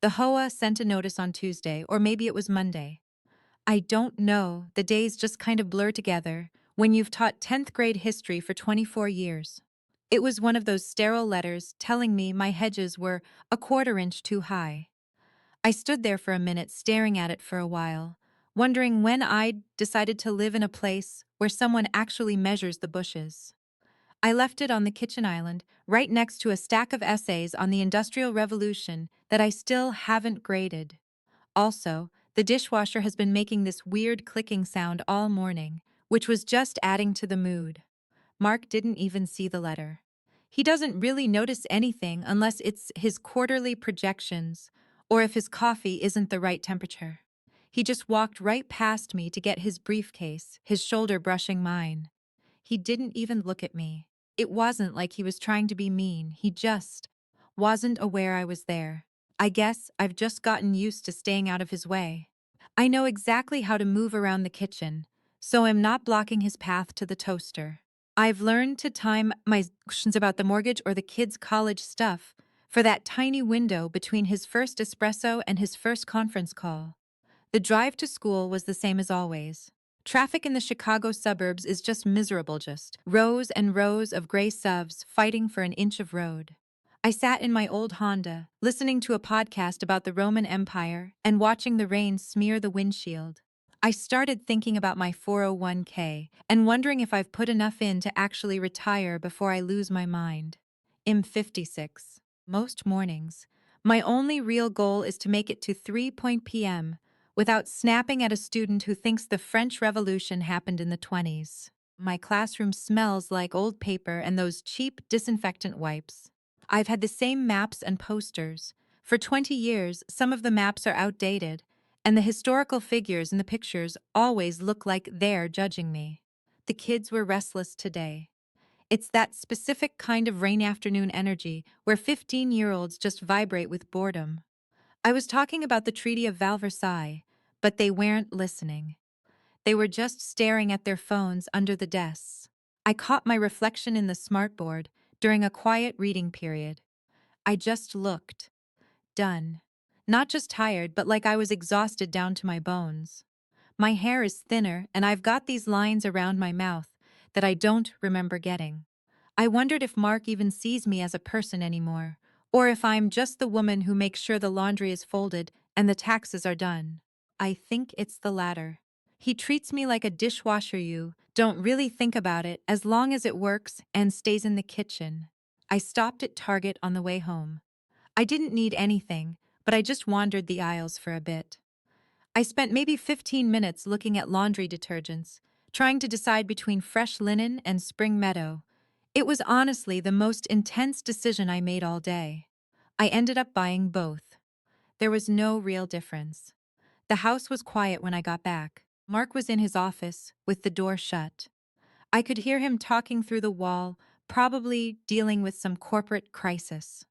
The HOA sent a notice on Tuesday, or maybe it was Monday. I don't know, the days just kind of blur together when you've taught 10th grade history for 24 years. It was one of those sterile letters telling me my hedges were a quarter inch too high. I stood there for a minute staring at it for a while, wondering when I'd decided to live in a place where someone actually measures the bushes. I left it on the kitchen island, right next to a stack of essays on the Industrial Revolution that I still haven't graded. Also, the dishwasher has been making this weird clicking sound all morning, which was just adding to the mood. Mark didn't even see the letter. He doesn't really notice anything unless it's his quarterly projections or if his coffee isn't the right temperature. He just walked right past me to get his briefcase, his shoulder brushing mine. He didn't even look at me. It wasn't like he was trying to be mean, he just wasn't aware I was there. I guess I've just gotten used to staying out of his way. I know exactly how to move around the kitchen, so I'm not blocking his path to the toaster. I've learned to time my questions about the mortgage or the kids' college stuff for that tiny window between his first espresso and his first conference call. The drive to school was the same as always. Traffic in the Chicago suburbs is just miserable, just rows and rows of gray SUVs fighting for an inch of road. I sat in my old Honda, listening to a podcast about the Roman Empire and watching the rain smear the windshield. I started thinking about my 401k and wondering if I've put enough in to actually retire before I lose my mind. I'm 56. Most mornings, my only real goal is to make it to 3 p.m. without snapping at a student who thinks the French Revolution happened in the 20s. My classroom smells like old paper and those cheap disinfectant wipes. I've had the same maps and posters. For 20 years, some of the maps are outdated, and the historical figures in the pictures always look like they're judging me. The kids were restless today. It's that specific kind of rain afternoon energy where 15-year-olds just vibrate with boredom. I was talking about the Treaty of Versailles, but they weren't listening. They were just staring at their phones under the desks. I caught my reflection in the smartboard during a quiet reading period. I just looked. Done. Not just tired, but like I was exhausted down to my bones. My hair is thinner, and I've got these lines around my mouth that I don't remember getting. I wondered if Mark even sees me as a person anymore, or if I'm just the woman who makes sure the laundry is folded and the taxes are done. I think it's the latter. He treats me like a dishwasher you don't really think about it as long as it works and stays in the kitchen. I stopped at Target on the way home. I didn't need anything, but I just wandered the aisles for a bit. I spent maybe 15 minutes looking at laundry detergents, trying to decide between fresh linen and spring meadow. It was honestly the most intense decision I made all day. I ended up buying both. There was no real difference. The house was quiet when I got back. Mark was in his office, with the door shut. I could hear him talking through the wall, probably dealing with some corporate crisis.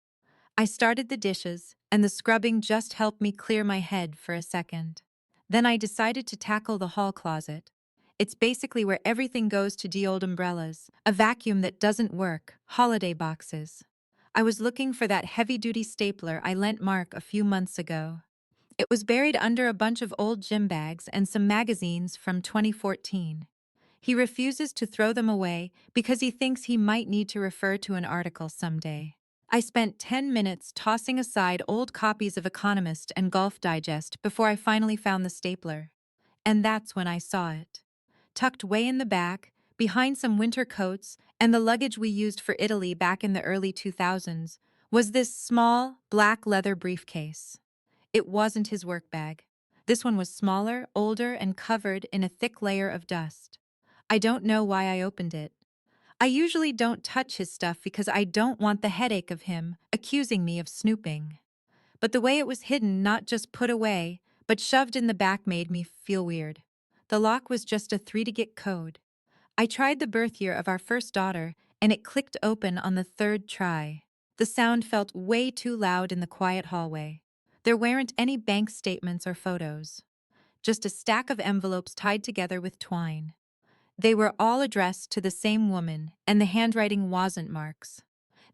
I started the dishes, and the scrubbing just helped me clear my head for a second. Then I decided to tackle the hall closet. It's basically where everything goes to de-old umbrellas, a vacuum that doesn't work, holiday boxes. I was looking for that heavy-duty stapler I lent Mark a few months ago. It was buried under a bunch of old gym bags and some magazines from 2014. He refuses to throw them away because he thinks he might need to refer to an article someday. I spent 10 minutes tossing aside old copies of Economist and Golf Digest before I finally found the stapler. And that's when I saw it. Tucked way in the back, behind some winter coats and the luggage we used for Italy back in the early 2000s, was this small, black leather briefcase. It wasn't his work bag. This one was smaller, older, and covered in a thick layer of dust. I don't know why I opened it. I usually don't touch his stuff because I don't want the headache of him accusing me of snooping. But the way it was hidden, not just put away, but shoved in the back made me feel weird. The lock was just a 3-digit code. I tried the birth year of our first daughter, and it clicked open on the third try. The sound felt way too loud in the quiet hallway. There weren't any bank statements or photos. Just a stack of envelopes tied together with twine. They were all addressed to the same woman, and the handwriting wasn't Mark's.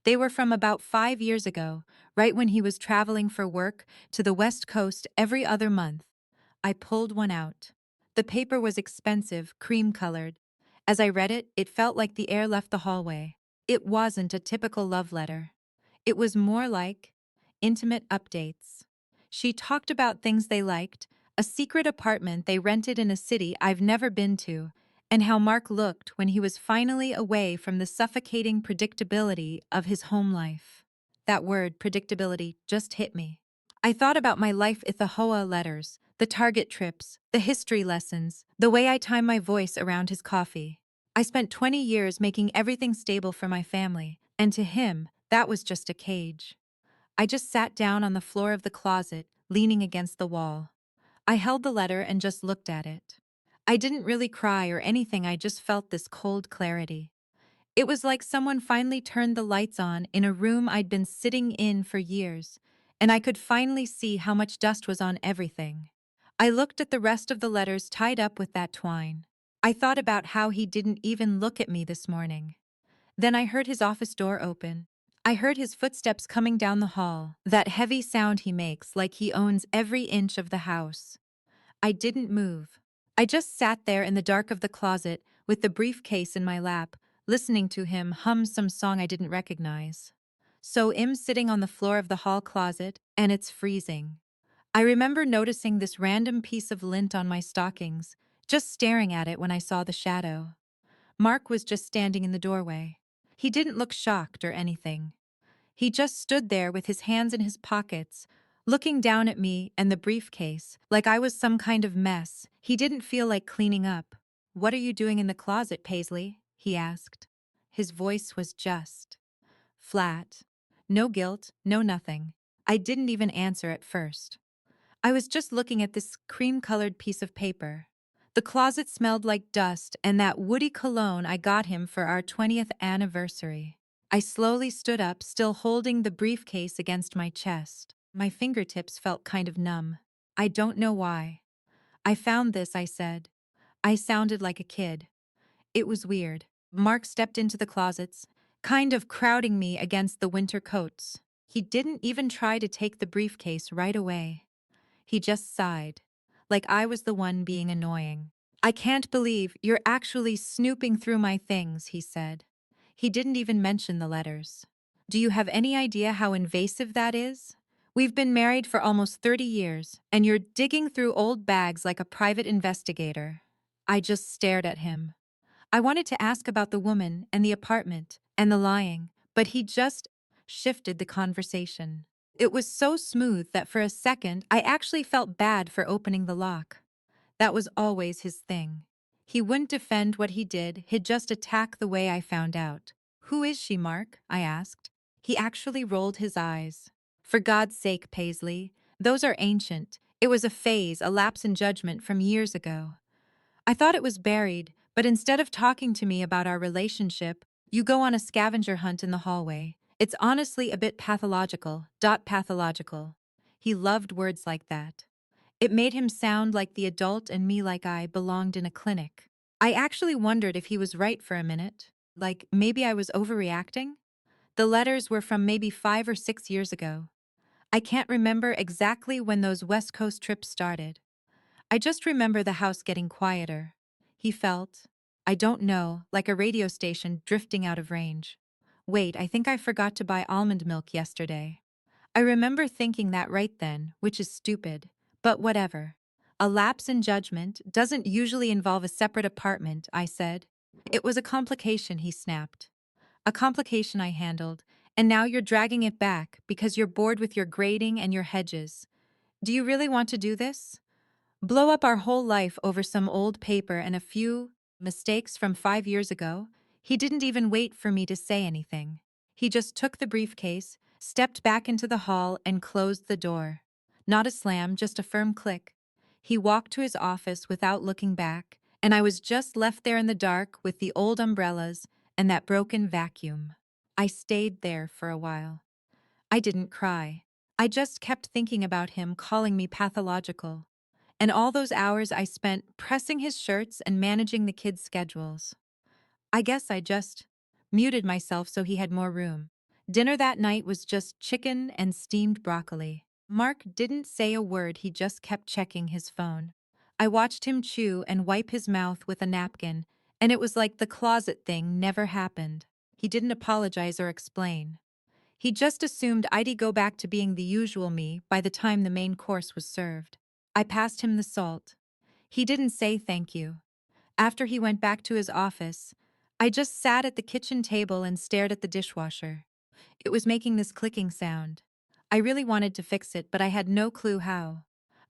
They were from about 5 years ago, right when he was traveling for work to the West Coast every other month. I pulled one out. The paper was expensive, cream-colored. As I read it, it felt like the air left the hallway. It wasn't a typical love letter. It was more like intimate updates. She talked about things they liked, a secret apartment they rented in a city I've never been to, and how Mark looked when he was finally away from the suffocating predictability of his home life. That word, predictability, just hit me. I thought about my life at the Hoa letters, the Target trips, the history lessons, the way I time my voice around his coffee. I spent 20 years making everything stable for my family, and to him, that was just a cage. I just sat down on the floor of the closet, leaning against the wall. I held the letter and just looked at it. I didn't really cry or anything, I just felt this cold clarity. It was like someone finally turned the lights on in a room I'd been sitting in for years, and I could finally see how much dust was on everything. I looked at the rest of the letters tied up with that twine. I thought about how he didn't even look at me this morning. Then I heard his office door open. I heard his footsteps coming down the hall, that heavy sound he makes like he owns every inch of the house. I didn't move. I just sat there in the dark of the closet with the briefcase in my lap, listening to him hum some song I didn't recognize. So I'm sitting on the floor of the hall closet, and it's freezing. I remember noticing this random piece of lint on my stockings, just staring at it when I saw the shadow. Mark was just standing in the doorway. He didn't look shocked or anything. He just stood there with his hands in his pockets, looking down at me and the briefcase, like I was some kind of mess. He didn't feel like cleaning up. "What are you doing in the closet, Paisley?" he asked. His voice was just flat. No guilt, no nothing. I didn't even answer at first. I was just looking at this cream-colored piece of paper. The closet smelled like dust and that woody cologne I got him for our 20th anniversary. I slowly stood up, still holding the briefcase against my chest. My fingertips felt kind of numb. "I don't know why. I found this," I said. I sounded like a kid. It was weird. Mark stepped into the closets, kind of crowding me against the winter coats. He didn't even try to take the briefcase right away. He just sighed, like I was the one being annoying. "I can't believe you're actually snooping through my things," he said. He didn't even mention the letters. "Do you have any idea how invasive that is? We've been married for almost 30 years, and you're digging through old bags like a private investigator." I just stared at him. I wanted to ask about the woman and the apartment and the lying, but he just shifted the conversation. It was so smooth that for a second I actually felt bad for opening the lock. That was always his thing. He wouldn't defend what he did, he'd just attack the way I found out. "Who is she, Mark?" I asked. He actually rolled his eyes. "For God's sake, Paisley, those are ancient. It was a phase, a lapse in judgment from years ago." I thought it was buried, but instead of talking to me about our relationship, you go on a scavenger hunt in the hallway. It's honestly a bit pathological. He loved words like that. It made him sound like the adult and me like I belonged in a clinic. I actually wondered if he was right for a minute. Like, maybe I was overreacting? The letters were from maybe 5 or 6 years ago. I can't remember exactly when those West Coast trips started. I just remember the house getting quieter. He felt, I don't know, like a radio station drifting out of range. Wait, I think I forgot to buy almond milk yesterday. I remember thinking that right then, which is stupid, but whatever. A lapse in judgment doesn't usually involve a separate apartment, I said. "It was a complication," he snapped. "A complication I handled, and now you're dragging it back because you're bored with your grading and your hedges. Do you really want to do this? Blow up our whole life over some old paper and a few mistakes from 5 years ago?" He didn't even wait for me to say anything. He just took the briefcase, stepped back into the hall, and closed the door. Not a slam, just a firm click. He walked to his office without looking back, and I was just left there in the dark with the old umbrellas and that broken vacuum. I stayed there for a while. I didn't cry. I just kept thinking about him calling me pathological. And all those hours I spent pressing his shirts and managing the kids' schedules. I guess I just muted myself so he had more room. Dinner that night was just chicken and steamed broccoli. Mark didn't say a word, he just kept checking his phone. I watched him chew and wipe his mouth with a napkin, and it was like the closet thing never happened. He didn't apologize or explain. He just assumed I'd go back to being the usual me by the time the main course was served. I passed him the salt. He didn't say thank you. After he went back to his office, I just sat at the kitchen table and stared at the dishwasher. It was making this clicking sound. I really wanted to fix it, but I had no clue how.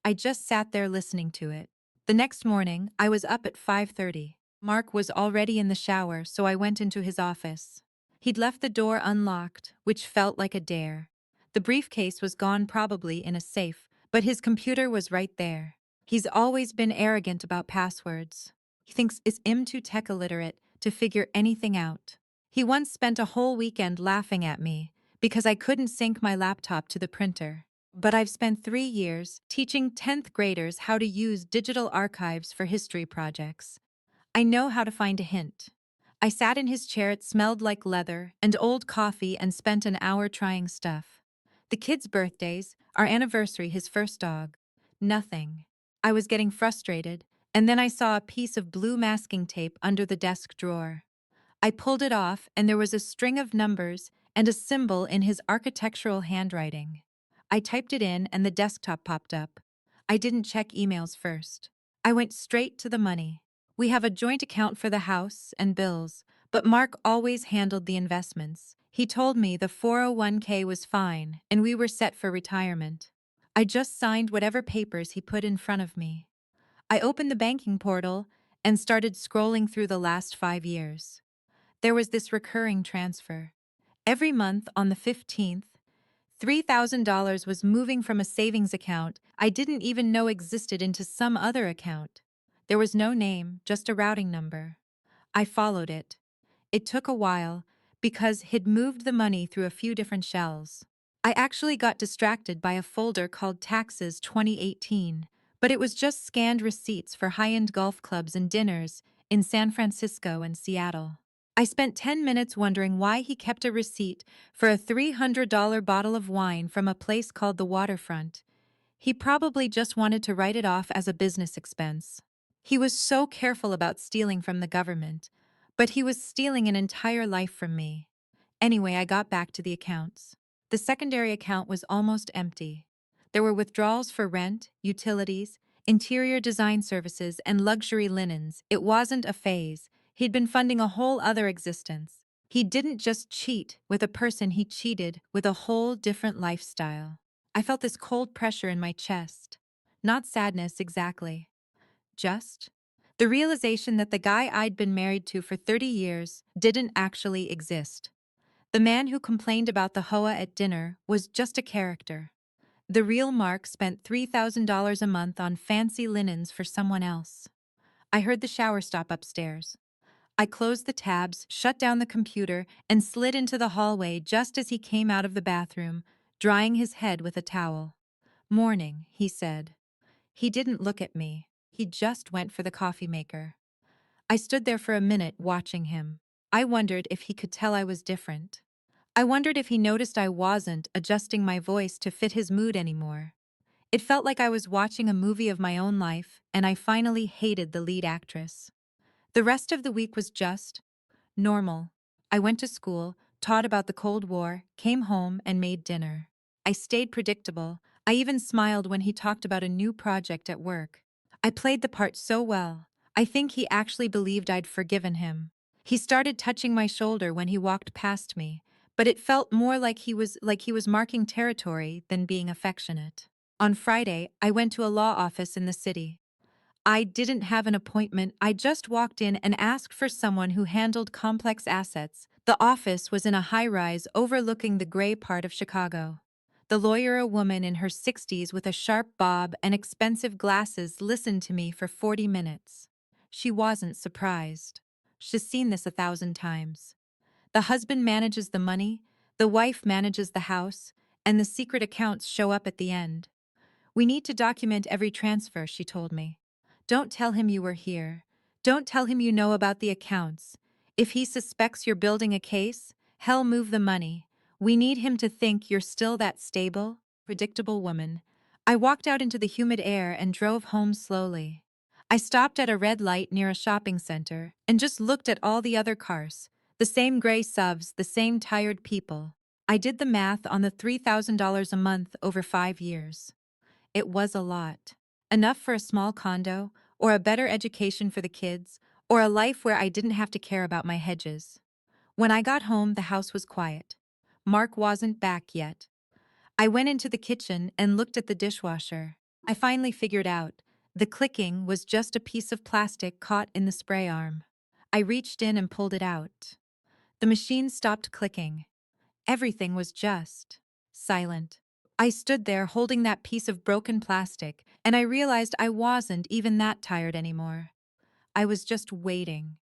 I just sat there listening to it. The next morning, I was up at 5:30. Mark was already in the shower, so I went into his office. He'd left the door unlocked, which felt like a dare. The briefcase was gone, probably in a safe, but his computer was right there. He's always been arrogant about passwords. He thinks I'm too tech illiterate to figure anything out. He once spent a whole weekend laughing at me because I couldn't sync my laptop to the printer. But I've spent 3 years teaching 10th graders how to use digital archives for history projects. I know how to find a hint. I sat in his chair, it smelled like leather and old coffee, and spent an hour trying stuff. The kids' birthdays, our anniversary, his first dog. Nothing. I was getting frustrated, and then I saw a piece of blue masking tape under the desk drawer. I pulled it off, and there was a string of numbers and a symbol in his architectural handwriting. I typed it in, and the desktop popped up. I didn't check emails first. I went straight to the money. We have a joint account for the house and bills, but Mark always handled the investments. He told me the 401k was fine and we were set for retirement. I just signed whatever papers he put in front of me. I opened the banking portal and started scrolling through the last 5 years. There was this recurring transfer. Every month on the 15th, $3,000 was moving from a savings account I didn't even know existed into some other account. There was no name, just a routing number. I followed it. It took a while, because he'd moved the money through a few different shells. I actually got distracted by a folder called Taxes 2018, but it was just scanned receipts for high-end golf clubs and dinners in San Francisco and Seattle. I spent 10 minutes wondering why he kept a receipt for a $300 bottle of wine from a place called the Waterfront. He probably just wanted to write it off as a business expense. He was so careful about stealing from the government, but he was stealing an entire life from me. Anyway, I got back to the accounts. The secondary account was almost empty. There were withdrawals for rent, utilities, interior design services, and luxury linens. It wasn't a phase. He'd been funding a whole other existence. He didn't just cheat with a person, he cheated with a whole different lifestyle. I felt this cold pressure in my chest. Not sadness exactly. Just the realization that the guy I'd been married to for 30 years didn't actually exist. The man who complained about the hoa at dinner was just a character. The real Mark spent $3,000 a month on fancy linens for someone else. I heard the shower stop upstairs. I closed the tabs, shut down the computer, and slid into the hallway just as he came out of the bathroom, drying his head with a towel. "Morning," he said. He didn't look at me. He just went for the coffee maker. I stood there for a minute watching him. I wondered if he could tell I was different. I wondered if he noticed I wasn't adjusting my voice to fit his mood anymore. It felt like I was watching a movie of my own life, and I finally hated the lead actress. The rest of the week was just normal. I went to school, taught about the Cold War, came home, and made dinner. I stayed predictable. I even smiled when he talked about a new project at work. I played the part so well. I think he actually believed I'd forgiven him. He started touching my shoulder when he walked past me, but it felt more like he was marking territory than being affectionate. On Friday, I went to a law office in the city. I didn't have an appointment, I just walked in and asked for someone who handled complex assets. The office was in a high-rise overlooking the gray part of Chicago. The lawyer, a woman in her 60s with a sharp bob and expensive glasses, listened to me for 40 minutes. She wasn't surprised. She's seen this 1,000 times. The husband manages the money, the wife manages the house, and the secret accounts show up at the end. "We need to document every transfer," she told me. "Don't tell him you were here. Don't tell him you know about the accounts. If he suspects you're building a case, hell, move the money. We need him to think you're still that stable, predictable woman. I walked out into the humid air and drove home slowly. I stopped at a red light near a shopping center and just looked at all the other cars. The same gray subs, the same tired people. I did the math on the $3,000 a month over 5 years. It was a lot. Enough for a small condo, or a better education for the kids, or a life where I didn't have to care about my hedges. When I got home, the house was quiet. Mark wasn't back yet. I went into the kitchen and looked at the dishwasher. I finally figured out. The clicking was just a piece of plastic caught in the spray arm. I reached in and pulled it out. The machine stopped clicking. Everything was just silent. I stood there holding that piece of broken plastic, and I realized I wasn't even that tired anymore. I was just waiting.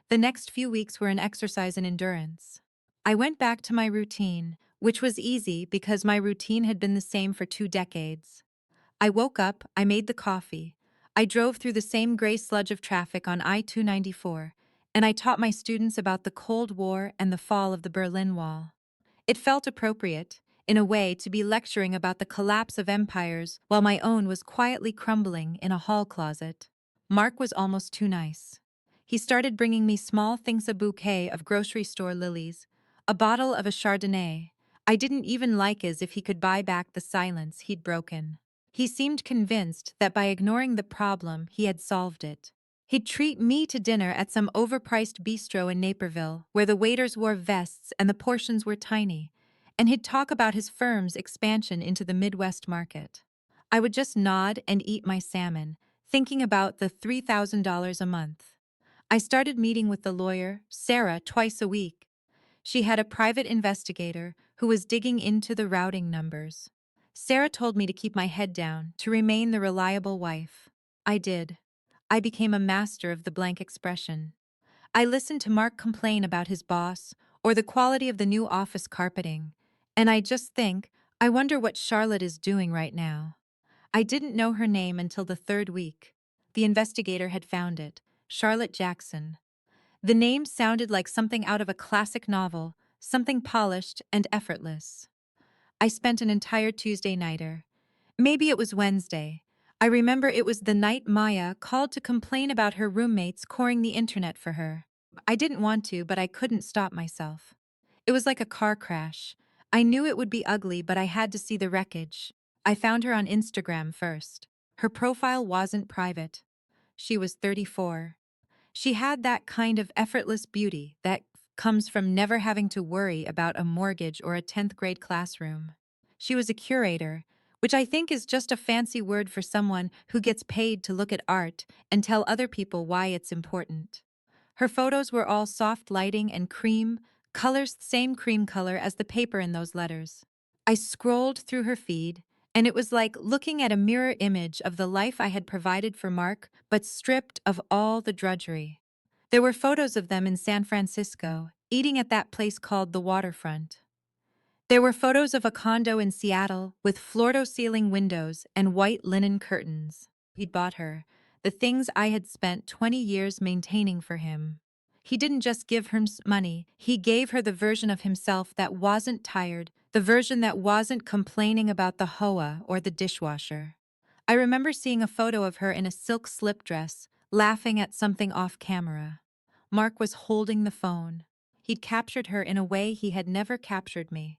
The next few weeks were an exercise in endurance. I went back to my routine, which was easy because my routine had been the same for 2 decades. I woke up, I made the coffee. I drove through the same gray sludge of traffic on I-294, and I taught my students about the Cold War and the fall of the Berlin Wall. It felt appropriate, in a way, to be lecturing about the collapse of empires while my own was quietly crumbling in a hall closet. Mark was almost too nice. He started bringing me small things, a bouquet of grocery store lilies, a bottle of a Chardonnay. I didn't even like as if he could buy back the silence he'd broken. He seemed convinced that by ignoring the problem, he had solved it. He'd treat me to dinner at some overpriced bistro in Naperville, where the waiters wore vests and the portions were tiny, and he'd talk about his firm's expansion into the Midwest market. I would just nod and eat my salmon, thinking about the $3,000 a month. I started meeting with the lawyer, Sarah, twice a week. She had a private investigator who was digging into the routing numbers. Sarah told me to keep my head down, to remain the reliable wife. I did. I became a master of the blank expression. I listened to Mark complain about his boss or the quality of the new office carpeting, and I just think, I wonder what Charlotte is doing right now. I didn't know her name until the third week. The investigator had found it, Charlotte Jackson. The name sounded like something out of a classic novel, something polished and effortless. I spent an entire Tuesday nighter. Maybe it was Wednesday. I remember it was the night Maya called to complain about her roommates coring the internet for her. I didn't want to, but I couldn't stop myself. It was like a car crash. I knew it would be ugly, but I had to see the wreckage. I found her on Instagram first. Her profile wasn't private. She was 34. She had that kind of effortless beauty that comes from never having to worry about a mortgage or a 10th grade classroom. She was a curator, which I think is just a fancy word for someone who gets paid to look at art and tell other people why it's important. Her photos were all soft lighting and cream, colors same cream color as the paper in those letters. I scrolled through her feed, and it was like looking at a mirror image of the life I had provided for Mark, but stripped of all the drudgery. There were photos of them in San Francisco, eating at that place called the Waterfront. There were photos of a condo in Seattle with floor-to-ceiling windows and white linen curtains. He'd bought her, the things I had spent 20 years maintaining for him. He didn't just give her money, he gave her the version of himself that wasn't tired, the version that wasn't complaining about the hoa or the dishwasher. I remember seeing a photo of her in a silk slip dress, laughing at something off camera. Mark was holding the phone. He'd captured her in a way he had never captured me.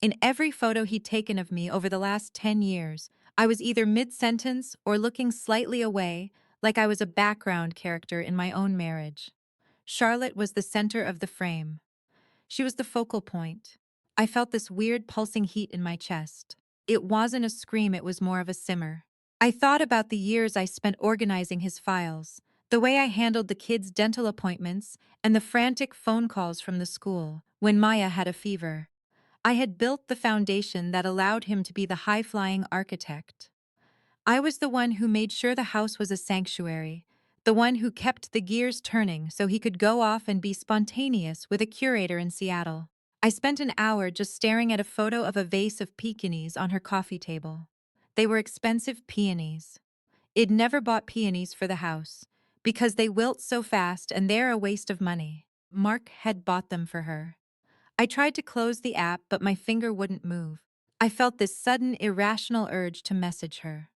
In every photo he'd taken of me over the last 10 years, I was either mid-sentence or looking slightly away, like I was a background character in my own marriage. Charlotte was the center of the frame. She was the focal point. I felt this weird pulsing heat in my chest. It wasn't a scream, it was more of a simmer. I thought about the years I spent organizing his files, the way I handled the kids' dental appointments, and the frantic phone calls from the school when Maya had a fever. I had built the foundation that allowed him to be the high-flying architect. I was the one who made sure the house was a sanctuary, the one who kept the gears turning so he could go off and be spontaneous with a curator in Seattle. I spent an hour just staring at a photo of a vase of peonies on her coffee table. They were expensive peonies. I'd never bought peonies for the house, because they wilt so fast and they're a waste of money. Mark had bought them for her. I tried to close the app, but my finger wouldn't move. I felt this sudden, irrational urge to message her.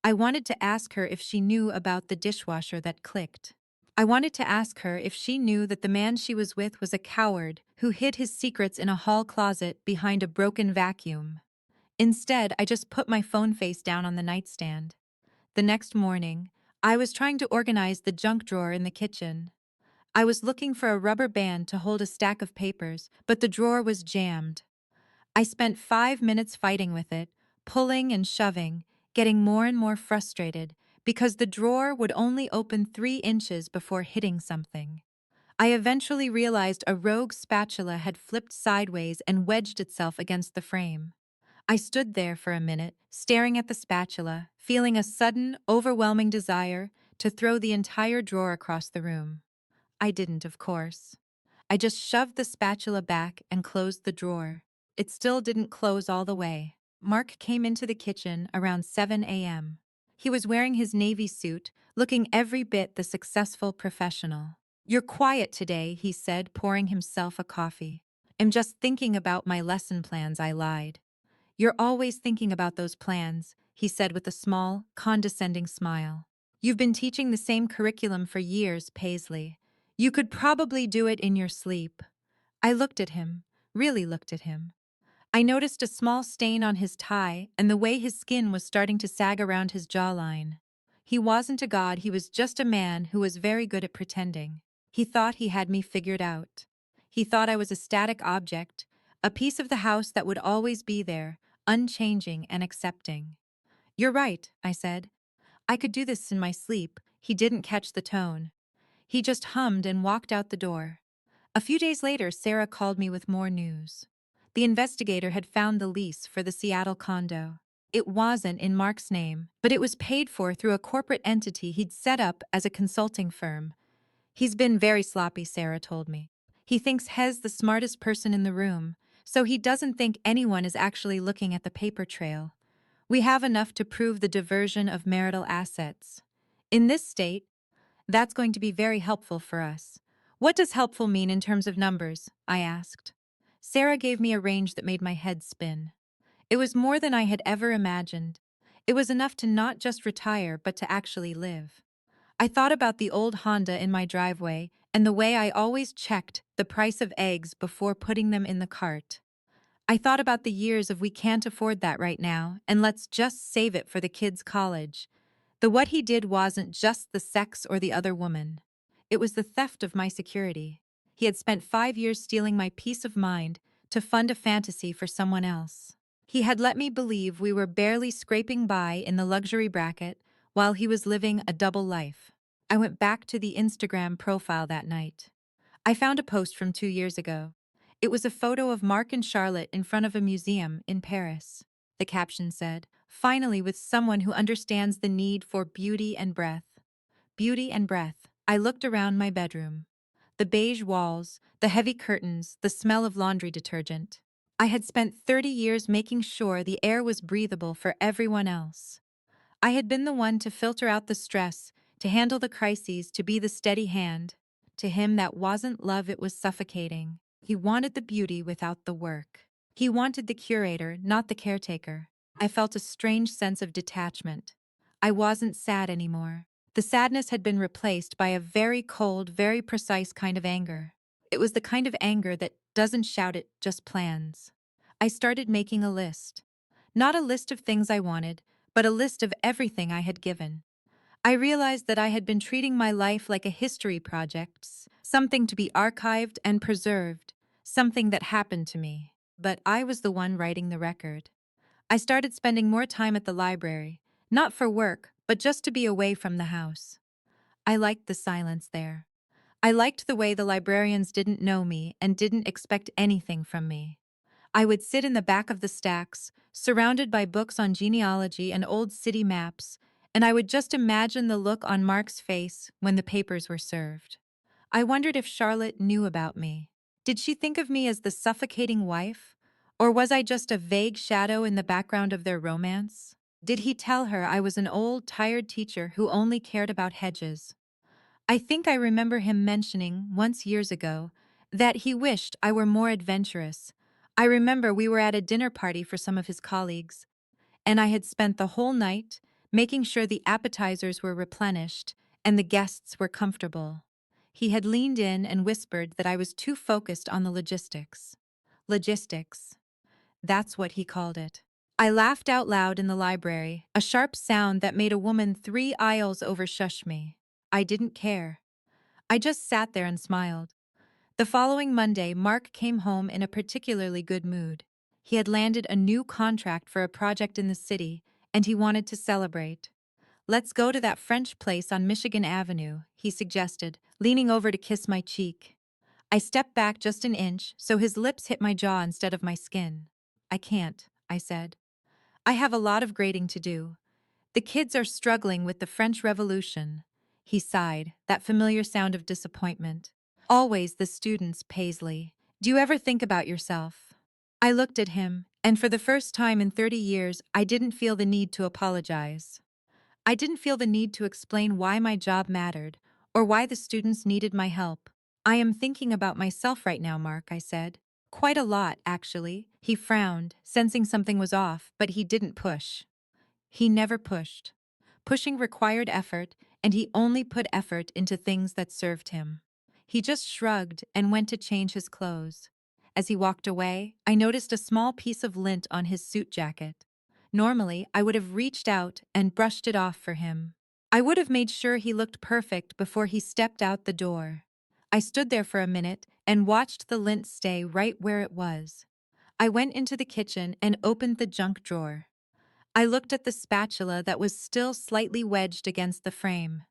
I wanted to ask her if she knew about the dishwasher that clicked. I wanted to ask her if she knew that the man she was with was a coward who hid his secrets in a hall closet behind a broken vacuum. Instead, I just put my phone face down on the nightstand. The next morning, I was trying to organize the junk drawer in the kitchen. I was looking for a rubber band to hold a stack of papers, but the drawer was jammed. I spent 5 minutes fighting with it, pulling and shoving, getting more and more frustrated because the drawer would only open 3 inches before hitting something. I eventually realized a rogue spatula had flipped sideways and wedged itself against the frame. I stood there for a minute, staring at the spatula, feeling a sudden, overwhelming desire to throw the entire drawer across the room. I didn't, of course. I just shoved the spatula back and closed the drawer. It still didn't close all the way. Mark came into the kitchen around 7 a.m. He was wearing his navy suit, looking every bit the successful professional. "You're quiet today," he said, pouring himself a coffee. "I'm just thinking about my lesson plans," I lied. "You're always thinking about those plans," he said with a small, condescending smile. "You've been teaching the same curriculum for years, Paisley. You could probably do it in your sleep." I looked at him, really looked at him. I noticed a small stain on his tie and the way his skin was starting to sag around his jawline. He wasn't a god, he was just a man who was very good at pretending. He thought he had me figured out. He thought I was a static object, a piece of the house that would always be there, unchanging and accepting. "You're right," I said. "I could do this in my sleep." He didn't catch the tone. He just hummed and walked out the door. A few days later, Sarah called me with more news. The investigator had found the lease for the Seattle condo. It wasn't in Mark's name, but it was paid for through a corporate entity he'd set up as a consulting firm. "He's been very sloppy," Sarah told me. "He thinks Hez the smartest person in the room, so he doesn't think anyone is actually looking at the paper trail. We have enough to prove the diversion of marital assets. In this state, that's going to be very helpful for us." "What does helpful mean in terms of numbers?" I asked. Sarah gave me a range that made my head spin. It was more than I had ever imagined. It was enough to not just retire, but to actually live. I thought about the old Honda in my driveway and the way I always checked the price of eggs before putting them in the cart. I thought about the years of "we can't afford that right now, and let's just save it for the kids' college." The what he did wasn't just the sex or the other woman. It was the theft of my security. He had spent 5 years stealing my peace of mind to fund a fantasy for someone else. He had let me believe we were barely scraping by in the luxury bracket while he was living a double life. I went back to the Instagram profile that night. I found a post from 2 years ago. It was a photo of Mark and Charlotte in front of a museum in Paris. The caption said, "Finally with someone who understands the need for beauty and breath." Beauty and breath. I looked around my bedroom. The beige walls, the heavy curtains, the smell of laundry detergent. I had spent 30 years making sure the air was breathable for everyone else. I had been the one to filter out the stress, to handle the crises, to be the steady hand. To him, that wasn't love, it was suffocating. He wanted the beauty without the work. He wanted the curator, not the caretaker. I felt a strange sense of detachment. I wasn't sad anymore. The sadness had been replaced by a very cold, very precise kind of anger. It was the kind of anger that doesn't shout, it just plans. I started making a list. Not a list of things I wanted, but a list of everything I had given. I realized that I had been treating my life like a history project, something to be archived and preserved, something that happened to me. But I was the one writing the record. I started spending more time at the library, not for work, but just to be away from the house. I liked the silence there. I liked the way the librarians didn't know me and didn't expect anything from me. I would sit in the back of the stacks, surrounded by books on genealogy and old city maps, and I would just imagine the look on Mark's face when the papers were served. I wondered if Charlotte knew about me. Did she think of me as the suffocating wife? Or was I just a vague shadow in the background of their romance? Did he tell her I was an old, tired teacher who only cared about hedges? I think I remember him mentioning, once years ago, that he wished I were more adventurous. I remember we were at a dinner party for some of his colleagues, and I had spent the whole night making sure the appetizers were replenished and the guests were comfortable. He had leaned in and whispered that I was too focused on the logistics. Logistics. That's what he called it. I laughed out loud in the library, a sharp sound that made a woman 3 aisles over shush me. I didn't care. I just sat there and smiled. The following Monday, Mark came home in a particularly good mood. He had landed a new contract for a project in the city, and he wanted to celebrate. "Let's go to that French place on Michigan Avenue," he suggested, leaning over to kiss my cheek. I stepped back just an inch so his lips hit my jaw instead of my skin. "I can't," I said. "I have a lot of grading to do. The kids are struggling with the French Revolution." He sighed, that familiar sound of disappointment. "Always the students, Paisley. Do you ever think about yourself?" I looked at him, and for the first time in 30 years, I didn't feel the need to apologize. I didn't feel the need to explain why my job mattered, or why the students needed my help. "I am thinking about myself right now, Mark," I said. "Quite a lot, actually." He frowned, sensing something was off, but he didn't push. He never pushed. Pushing required effort, and he only put effort into things that served him. He just shrugged and went to change his clothes. As he walked away, I noticed a small piece of lint on his suit jacket. Normally, I would have reached out and brushed it off for him. I would have made sure he looked perfect before he stepped out the door. I stood there for a minute and watched the lint stay right where it was. I went into the kitchen and opened the junk drawer. I looked at the spatula that was still slightly wedged against the frame.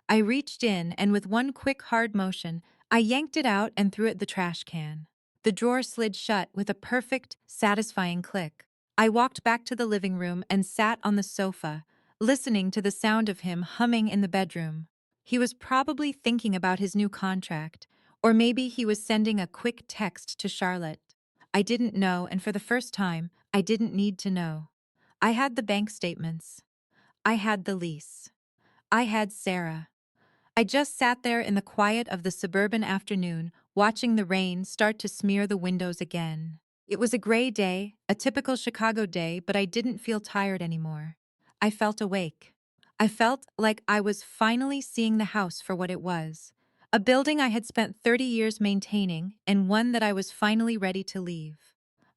I reached in and with one quick hard motion, I yanked it out and threw it in the trash can. The drawer slid shut with a perfect, satisfying click. I walked back to the living room and sat on the sofa, listening to the sound of him humming in the bedroom. He was probably thinking about his new contract, or maybe he was sending a quick text to Charlotte. I didn't know, and for the first time, I didn't need to know. I had the bank statements. I had the lease. I had Sarah. I just sat there in the quiet of the suburban afternoon, watching the rain start to smear the windows again. It was a gray day, a typical Chicago day, but I didn't feel tired anymore. I felt awake. I felt like I was finally seeing the house for what it was. A building I had spent 30 years maintaining, and one that I was finally ready to leave.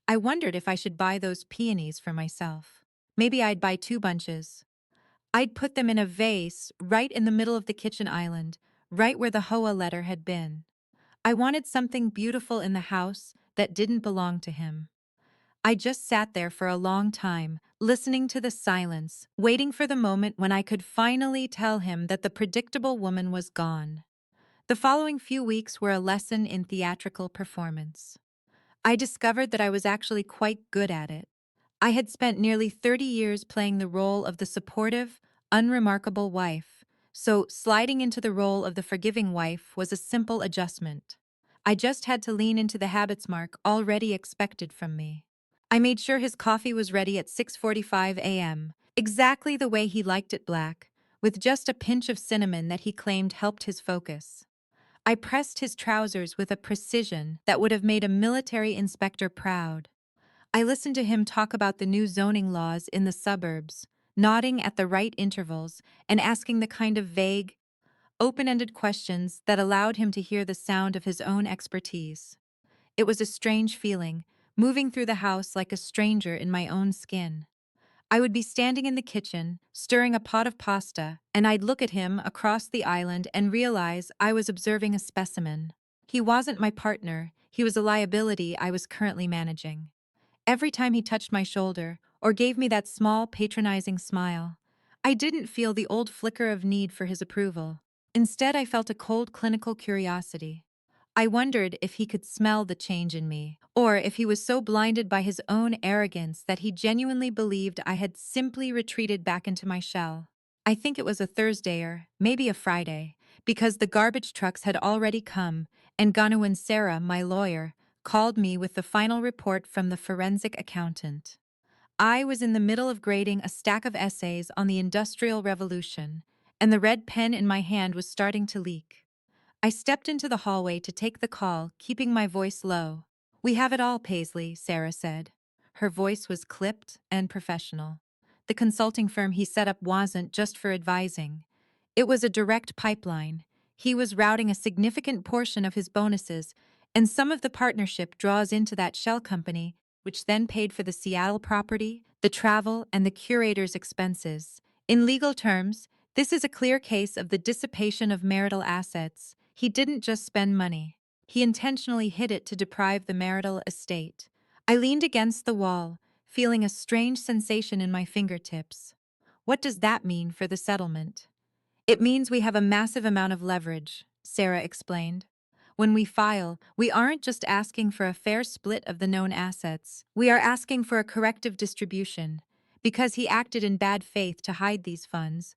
I wondered if I should buy those peonies for myself. Maybe I'd buy 2 bunches. I'd put them in a vase right in the middle of the kitchen island, right where the Hoa letter had been. I wanted something beautiful in the house that didn't belong to him. I just sat there for a long time, listening to the silence, waiting for the moment when I could finally tell him that the predictable woman was gone. The following few weeks were a lesson in theatrical performance. I discovered that I was actually quite good at it. I had spent nearly 30 years playing the role of the supportive, unremarkable wife, so sliding into the role of the forgiving wife was a simple adjustment. I just had to lean into the habits Mark already expected from me. I made sure his coffee was ready at 6:45 a.m., exactly the way he liked it black, with just a pinch of cinnamon that he claimed helped his focus. I pressed his trousers with a precision that would have made a military inspector proud. I listened to him talk about the new zoning laws in the suburbs, nodding at the right intervals and asking the kind of vague, open-ended questions that allowed him to hear the sound of his own expertise. It was a strange feeling, moving through the house like a stranger in my own skin. I would be standing in the kitchen, stirring a pot of pasta, and I'd look at him across the island and realize I was observing a specimen. He wasn't my partner, he was a liability I was currently managing. Every time he touched my shoulder or gave me that small, patronizing smile, I didn't feel the old flicker of need for his approval. Instead, I felt a cold clinical curiosity. I wondered if he could smell the change in me, or if he was so blinded by his own arrogance that he genuinely believed I had simply retreated back into my shell. I think it was a Thursday or maybe a Friday, because the garbage trucks had already come, and Ganu and Sarah, my lawyer, called me with the final report from the forensic accountant. I was in the middle of grading a stack of essays on the Industrial Revolution, and the red pen in my hand was starting to leak. I stepped into the hallway to take the call, keeping my voice low. "We have it all, Paisley," Sarah said. Her voice was clipped and professional. The consulting firm he set up wasn't just for advising. It was a direct pipeline. He was routing a significant portion of his bonuses, and some of the partnership draws into that shell company, which then paid for the Seattle property, the travel, and the curator's expenses. In legal terms, this is a clear case of the dissipation of marital assets. He didn't just spend money. He intentionally hid it to deprive the marital estate. I leaned against the wall, feeling a strange sensation in my fingertips. What does that mean for the settlement? It means we have a massive amount of leverage, Sarah explained. When we file, we aren't just asking for a fair split of the known assets. We are asking for a corrective distribution. Because he acted in bad faith to hide these funds,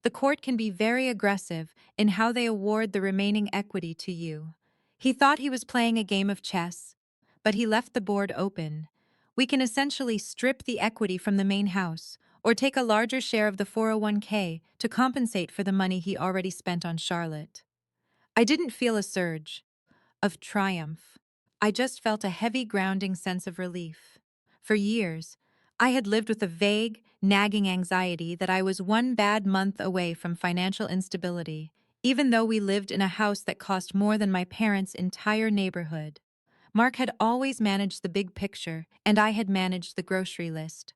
the court can be very aggressive in how they award the remaining equity to you. He thought he was playing a game of chess, but he left the board open. We can essentially strip the equity from the main house, or take a larger share of the 401k to compensate for the money he already spent on Charlotte. I didn't feel a surge of triumph. I just felt a heavy grounding sense of relief. For years, I had lived with a vague, nagging anxiety that I was one bad month away from financial instability, even though we lived in a house that cost more than my parents' entire neighborhood. Mark had always managed the big picture, and I had managed the grocery list.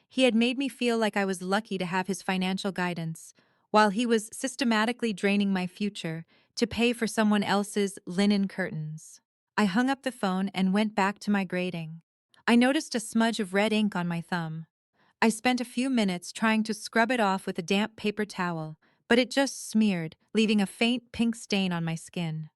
He had made me feel like I was lucky to have his financial guidance, while he was systematically draining my future to pay for someone else's linen curtains. I hung up the phone and went back to my grading. I noticed a smudge of red ink on my thumb. I spent a few minutes trying to scrub it off with a damp paper towel, but it just smeared, leaving a faint pink stain on my skin.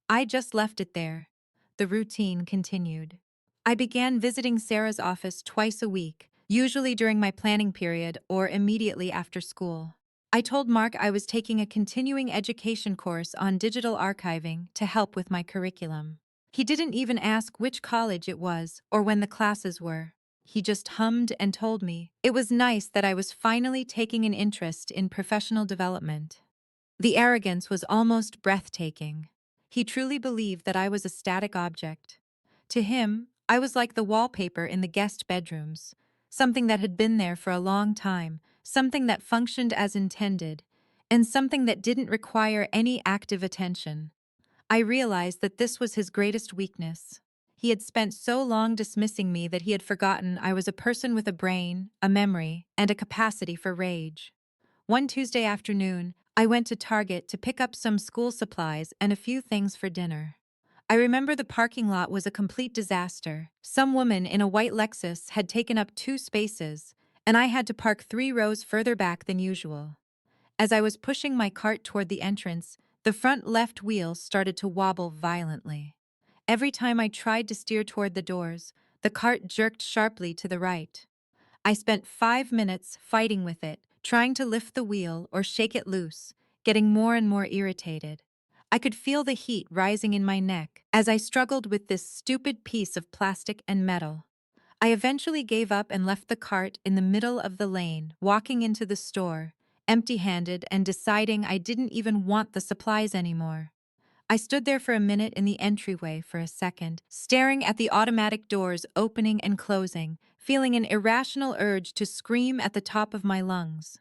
I just left it there. The routine continued. I began visiting Sarah's office twice a week, usually during my planning period or immediately after school. I told Mark I was taking a continuing education course on digital archiving to help with my curriculum. He didn't even ask which college it was or when the classes were. He just hummed and told me. It was nice that I was finally taking an interest in professional development. The arrogance was almost breathtaking. He truly believed that I was a static object. To him, I was like the wallpaper in the guest bedrooms, something that had been there for a long time, something that functioned as intended, and something that didn't require any active attention. I realized that this was his greatest weakness. He had spent so long dismissing me that he had forgotten I was a person with a brain, a memory, and a capacity for rage. One Tuesday afternoon, I went to Target to pick up some school supplies and a few things for dinner. I remember the parking lot was a complete disaster. Some woman in a white Lexus had taken up 2 spaces, and I had to park 3 rows further back than usual. As I was pushing my cart toward the entrance, the front left wheel started to wobble violently. Every time I tried to steer toward the doors, the cart jerked sharply to the right. I spent 5 minutes fighting with it, trying to lift the wheel or shake it loose, getting more and more irritated. I could feel the heat rising in my neck as I struggled with this stupid piece of plastic and metal. I eventually gave up and left the cart in the middle of the lane, walking into the store, empty-handed and deciding I didn't even want the supplies anymore. I stood there for a minute in the entryway for a second, staring at the automatic doors opening and closing, feeling an irrational urge to scream at the top of my lungs.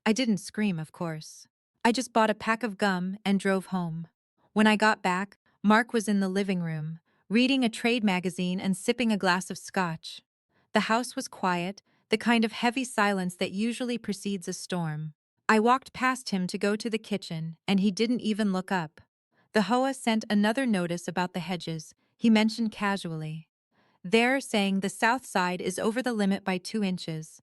I didn't scream, of course. I just bought a pack of gum and drove home. When I got back, Mark was in the living room, reading a trade magazine and sipping a glass of scotch. The house was quiet, the kind of heavy silence that usually precedes a storm. I walked past him to go to the kitchen, and he didn't even look up. The Hoa sent another notice about the hedges, he mentioned casually. They're saying the south side is over the limit by 2 inches.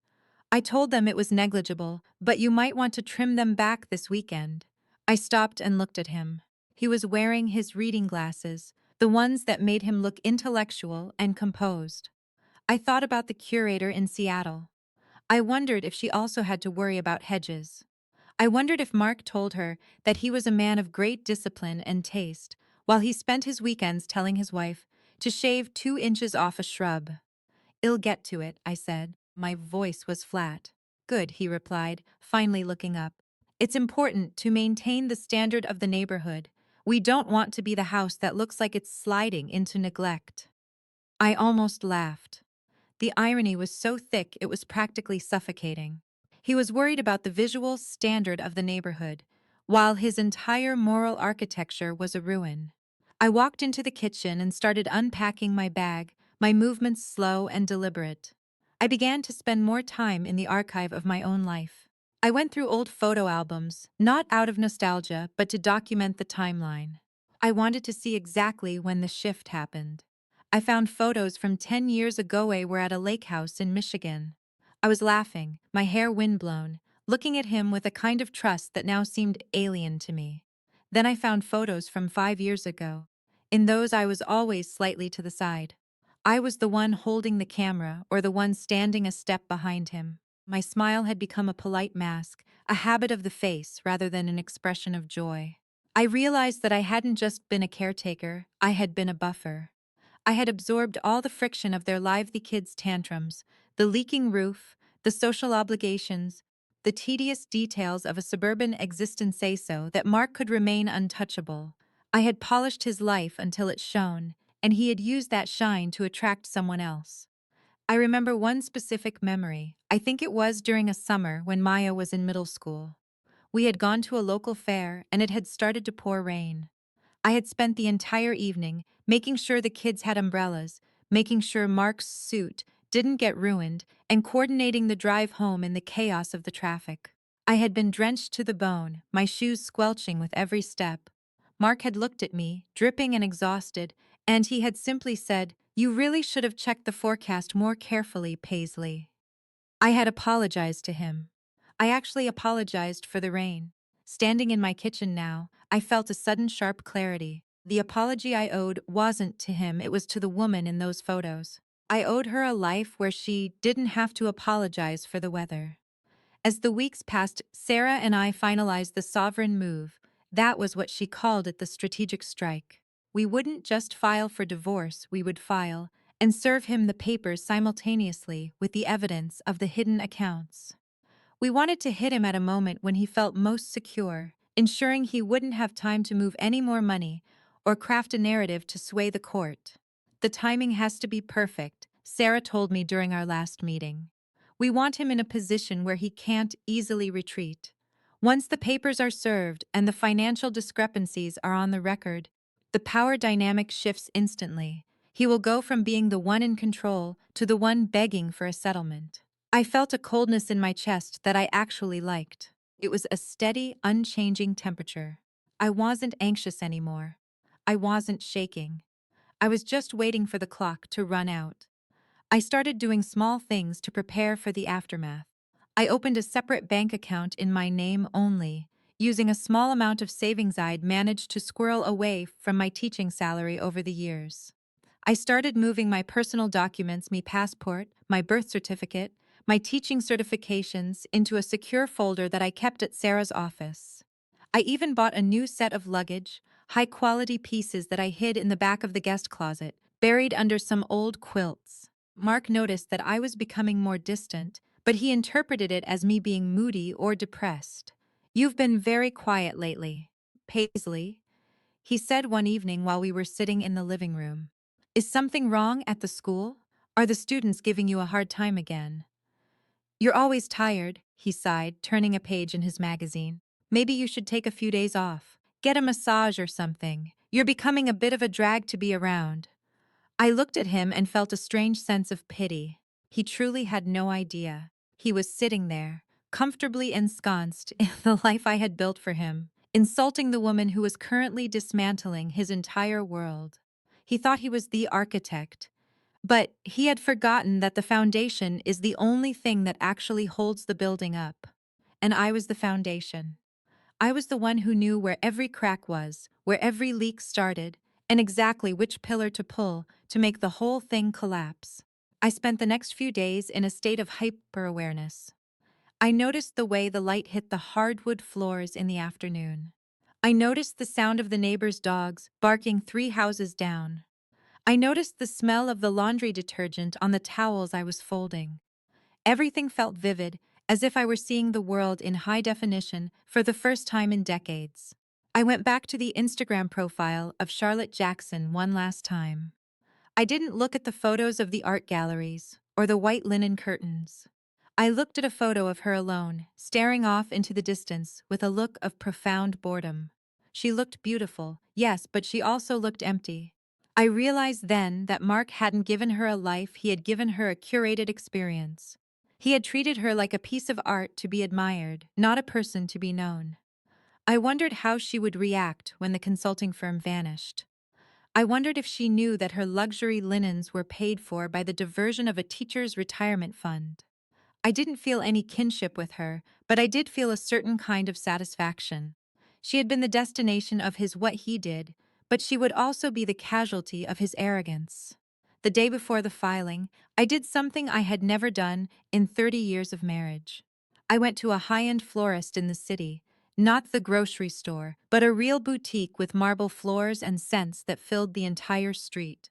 I told them it was negligible, but you might want to trim them back this weekend. I stopped and looked at him. He was wearing his reading glasses, the ones that made him look intellectual and composed. I thought about the curator in Seattle. I wondered if she also had to worry about hedges. I wondered if Mark told her that he was a man of great discipline and taste, while he spent his weekends telling his wife to shave 2 inches off a shrub. "I'll get to it," I said. My voice was flat. "Good," he replied, finally looking up. "It's important to maintain the standard of the neighborhood. We don't want to be the house that looks like it's sliding into neglect. I almost laughed. The irony was so thick it was practically suffocating. He was worried about the visual standard of the neighborhood, while his entire moral architecture was a ruin. I walked into the kitchen and started unpacking my bag, my movements slow and deliberate. I began to spend more time in the archive of my own life. I went through old photo albums, not out of nostalgia, but to document the timeline. I wanted to see exactly when the shift happened. I found photos from 10 years ago. We were at a lake house in Michigan. I was laughing, my hair windblown, looking at him with a kind of trust that now seemed alien to me. Then I found photos from 5 years ago. In those, I was always slightly to the side. I was the one holding the camera or the one standing a step behind him. My smile had become a polite mask, a habit of the face rather than an expression of joy. I realized that I hadn't just been a caretaker, I had been a buffer. I had absorbed all the friction of their lively kids' tantrums, the leaking roof, the social obligations, the tedious details of a suburban existence so that Mark could remain untouchable. I had polished his life until it shone, and he had used that shine to attract someone else. I remember one specific memory. I think it was during a summer when Maya was in middle school. We had gone to a local fair and it had started to pour rain. I had spent the entire evening making sure the kids had umbrellas, making sure Mark's suit didn't get ruined, and coordinating the drive home in the chaos of the traffic. I had been drenched to the bone, my shoes squelching with every step. Mark had looked at me, dripping and exhausted, and he had simply said, "You really should have checked the forecast more carefully, Paisley." I had apologized to him. I actually apologized for the rain. Standing in my kitchen now, I felt a sudden sharp clarity. The apology I owed wasn't to him, it was to the woman in those photos. I owed her a life where she didn't have to apologize for the weather. As the weeks passed, Sarah and I finalized the sovereign move. That was what she called it, the strategic strike. We wouldn't just file for divorce, we would file and serve him the papers simultaneously with the evidence of the hidden accounts. We wanted to hit him at a moment when he felt most secure, ensuring he wouldn't have time to move any more money or craft a narrative to sway the court. The timing has to be perfect, Sarah told me during our last meeting. We want him in a position where he can't easily retreat. Once the papers are served and the financial discrepancies are on the record, the power dynamic shifts instantly. He will go from being the one in control to the one begging for a settlement. I felt a coldness in my chest that I actually liked. It was a steady, unchanging temperature. I wasn't anxious anymore. I wasn't shaking. I was just waiting for the clock to run out. I started doing small things to prepare for the aftermath. I opened a separate bank account in my name only, using a small amount of savings I'd managed to squirrel away from my teaching salary over the years. I started moving my personal documents, my passport, my birth certificate, my teaching certifications into a secure folder that I kept at Sarah's office. I even bought a new set of luggage, high-quality pieces that I hid in the back of the guest closet, buried under some old quilts. Mark noticed that I was becoming more distant, but he interpreted it as me being moody or depressed. "You've been very quiet lately, Paisley," he said one evening while we were sitting in the living room. "Is something wrong at the school? Are the students giving you a hard time again?" "You're always tired," he sighed, turning a page in his magazine. "Maybe you should take a few days off. Get a massage or something. You're becoming a bit of a drag to be around." I looked at him and felt a strange sense of pity. He truly had no idea. He was sitting there, comfortably ensconced in the life I had built for him, insulting the woman who was currently dismantling his entire world. He thought he was the architect, but he had forgotten that the foundation is the only thing that actually holds the building up. And I was the foundation. I was the one who knew where every crack was, where every leak started, and exactly which pillar to pull to make the whole thing collapse. I spent the next few days in a state of hyper-awareness. I noticed the way the light hit the hardwood floors in the afternoon. I noticed the sound of the neighbors' dogs barking 3 houses down. I noticed the smell of the laundry detergent on the towels I was folding. Everything felt vivid, as if I were seeing the world in high definition for the first time in decades. I went back to the Instagram profile of Charlotte Jackson one last time. I didn't look at the photos of the art galleries or the white linen curtains. I looked at a photo of her alone, staring off into the distance with a look of profound boredom. She looked beautiful, yes, but she also looked empty. I realized then that Mark hadn't given her a life, he had given her a curated experience. He had treated her like a piece of art to be admired, not a person to be known. I wondered how she would react when the consulting firm vanished. I wondered if she knew that her luxury linens were paid for by the diversion of a teacher's retirement fund. I didn't feel any kinship with her, but I did feel a certain kind of satisfaction. She had been the destination of his what he did, but she would also be the casualty of his arrogance. The day before the filing, I did something I had never done in 30 years of marriage. I went to a high-end florist in the city, not the grocery store, but a real boutique with marble floors and scents that filled the entire street.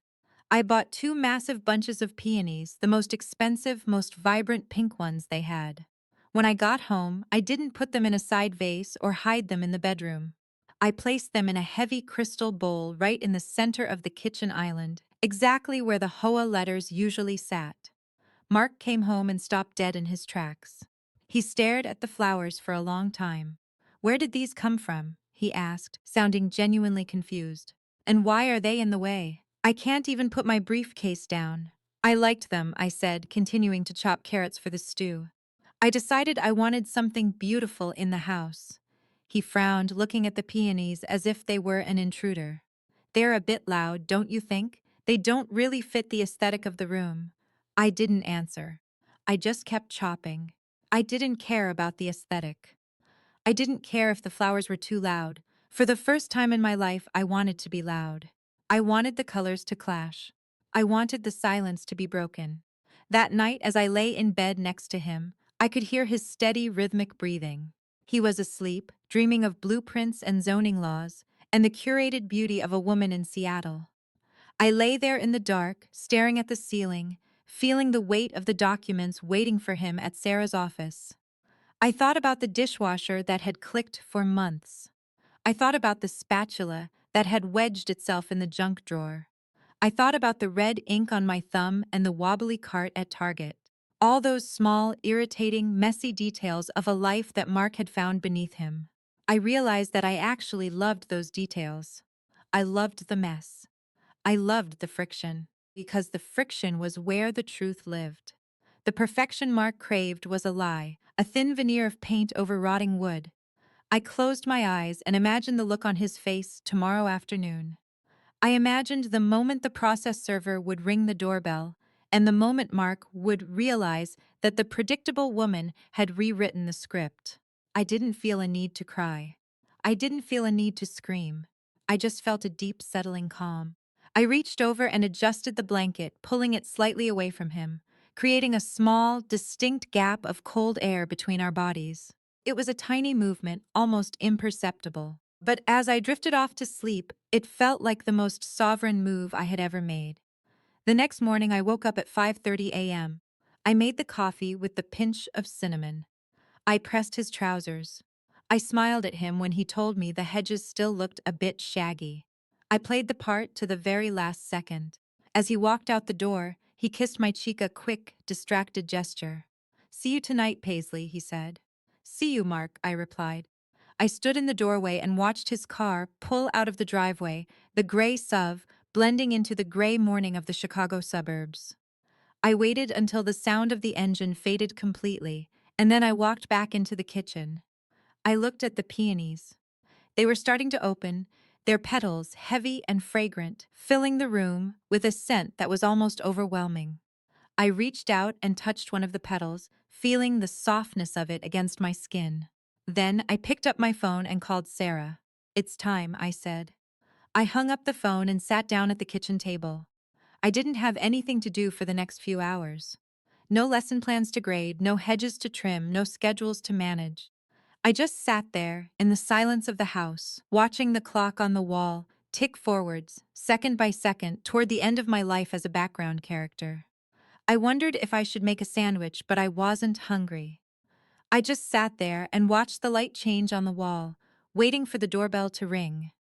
I bought 2 massive bunches of peonies, the most expensive, most vibrant pink ones they had. When I got home, I didn't put them in a side vase or hide them in the bedroom. I placed them in a heavy crystal bowl right in the center of the kitchen island, exactly where the Hoa letters usually sat. Mark came home and stopped dead in his tracks. He stared at the flowers for a long time. "Where did these come from?" he asked, sounding genuinely confused. "And why are they in the way? I can't even put my briefcase down." "I liked them," I said, continuing to chop carrots for the stew. "I decided I wanted something beautiful in the house." He frowned, looking at the peonies as if they were an intruder. "They're a bit loud, don't you think? They don't really fit the aesthetic of the room." I didn't answer. I just kept chopping. I didn't care about the aesthetic. I didn't care if the flowers were too loud. For the first time in my life, I wanted to be loud. I wanted the colors to clash. I wanted the silence to be broken. That night, as I lay in bed next to him, I could hear his steady, rhythmic breathing. He was asleep, dreaming of blueprints and zoning laws, and the curated beauty of a woman in Seattle. I lay there in the dark, staring at the ceiling, feeling the weight of the documents waiting for him at Sarah's office. I thought about the dishwasher that had clicked for months. I thought about the spatula that had wedged itself in the junk drawer. I thought about the red ink on my thumb and the wobbly cart at Target. All those small, irritating, messy details of a life that Mark had found beneath him. I realized that I actually loved those details. I loved the mess. I loved the friction, because the friction was where the truth lived. The perfection Mark craved was a lie, a thin veneer of paint over rotting wood. I closed my eyes and imagined the look on his face tomorrow afternoon. I imagined the moment the process server would ring the doorbell, and the moment Mark would realize that the predictable woman had rewritten the script. I didn't feel a need to cry. I didn't feel a need to scream. I just felt a deep, settling calm. I reached over and adjusted the blanket, pulling it slightly away from him, creating a small, distinct gap of cold air between our bodies. It was a tiny movement, almost imperceptible. But as I drifted off to sleep, it felt like the most sovereign move I had ever made. The next morning I woke up at 5:30 a.m. I made the coffee with the pinch of cinnamon. I pressed his trousers. I smiled at him when he told me the hedges still looked a bit shaggy. I played the part to the very last second. As he walked out the door, he kissed my cheek, a quick, distracted gesture. "See you tonight, Paisley," he said. "See you, Mark," I replied. I stood in the doorway and watched his car pull out of the driveway, the gray SUV blending into the gray morning of the Chicago suburbs. I waited until the sound of the engine faded completely, and then I walked back into the kitchen. I looked at the peonies. They were starting to open, their petals heavy and fragrant, filling the room with a scent that was almost overwhelming. I reached out and touched one of the petals, feeling the softness of it against my skin. Then I picked up my phone and called Sarah. "It's time," I said. I hung up the phone and sat down at the kitchen table. I didn't have anything to do for the next few hours. No lesson plans to grade, no hedges to trim, no schedules to manage. I just sat there, in the silence of the house, watching the clock on the wall tick forwards, second by second, toward the end of my life as a background character. I wondered if I should make a sandwich, but I wasn't hungry. I just sat there and watched the light change on the wall, waiting for the doorbell to ring.